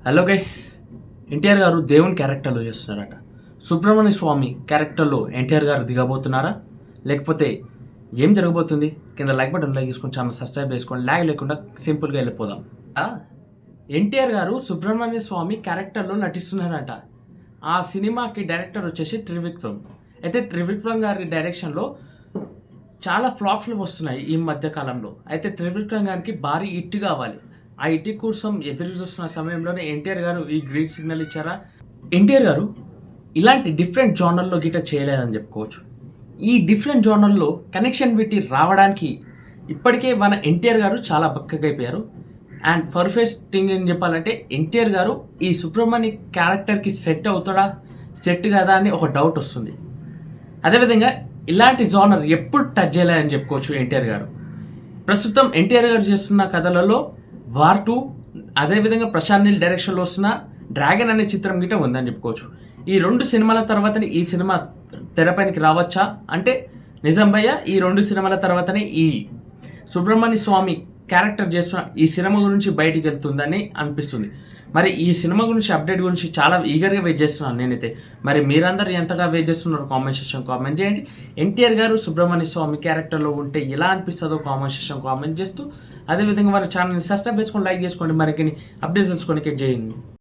Hello guys, NTR గారు దేవుని క్యారెక్టర్లో చేస్తున్నారట. సుబ్రహ్మణ్య స్వామి క్యారెక్టర్లో ఎన్టీఆర్ గారు దిగబోతున్నారా, లేకపోతే ఏం జరగబోతుంది? కింద లైక్ బటన్ లైక్ చేసుకొని ఛానల్ సబ్స్క్రైబ్ చేసుకోండి. ల్యాగ్ లేకుండా సింపుల్గా వెళ్ళిపోదాం. ఎన్టీఆర్ గారు సుబ్రహ్మణ్య స్వామి క్యారెక్టర్లో నటిస్తున్నారట. ఆ సినిమాకి డైరెక్టర్ వచ్చేసి త్రివిక్రమ్. అయితే త్రివిక్రమ్ గారి డైరెక్షన్లో చాలా ఫ్లాప్లు వస్తున్నాయి ఈ మధ్య కాలంలో. అయితే త్రివిక్రమ్ గారికి భారీ హిట్ కావాలి. ఆ హిట్ కోసం ఎదురు చూస్తున్న సమయంలోనే ఎన్టీఆర్ గారు ఈ గ్రీన్ సిగ్నల్ ఇచ్చారా? ఎన్టీఆర్ గారు ఇలాంటి డిఫరెంట్ జోనర్లో గిట్ట చేయలేదని చెప్పుకోవచ్చు. ఈ డిఫరెంట్ జోనర్లో కనెక్షన్ పెట్టి రావడానికి ఇప్పటికే మన ఎన్టీఆర్ గారు చాలా బక్కగైపోయారు. అండ్ పర్ఫెక్ట్ థింగ్ ఏం చెప్పాలంటే, ఎన్టీఆర్ గారు ఈ సుబ్రహ్మణ్య క్యారెక్టర్కి సెట్ అవుతాడా, సెట్ కదా అని ఒక డౌట్ వస్తుంది. అదేవిధంగా ఇలాంటి జోనర్ ఎప్పుడు టచ్ చేయలేదని చెప్పుకోవచ్చు ఎన్టీఆర్ గారు. ప్రస్తుతం ఎన్టీఆర్ గారు చేస్తున్న కథలలో వార్ 2, అదేవిధంగా ప్రశాంత్ నీల్ డైరెక్షన్లో వస్తున్న డ్రాగన్ అనే చిత్రం గిట్ట ఉందని చెప్పుకోవచ్చు. ఈ 2 సినిమాల తర్వాతనే ఈ సినిమా తెరపైనకి రావచ్చా అంటే నిజం భయ్య, ఈ 2 సినిమాల తర్వాతనే ఈ సుబ్రహ్మణ్య స్వామి క్యారెక్టర్ చేస్తున్న ఈ సినిమా గురించి బయటికి వెళ్తుందని అనిపిస్తుంది. మరి ఈ సినిమా గురించి అప్డేట్ గురించి చాలా ఈగర్గా వెయిట్ చేస్తున్నాను నేనైతే. మరి మీరందరూ ఎంతగా వెయిట్ చేస్తున్నారో కామెంట్ సెక్షన్ కామెంట్ చేయండి. ఎన్టీఆర్ గారు సుబ్రహ్మణ్య స్వామి క్యారెక్టర్లో ఉంటే ఎలా అనిపిస్తుందో కామెంట్ సెక్షన్ కామెంట్ చేస్తూ, అదేవిధంగా మన ఛానల్ని సబ్స్క్రైబ్ చేసుకొని లైక్ చేసుకోండి. మరిన్ని అప్డేట్స్ తెలుసుకోండి చేయండి.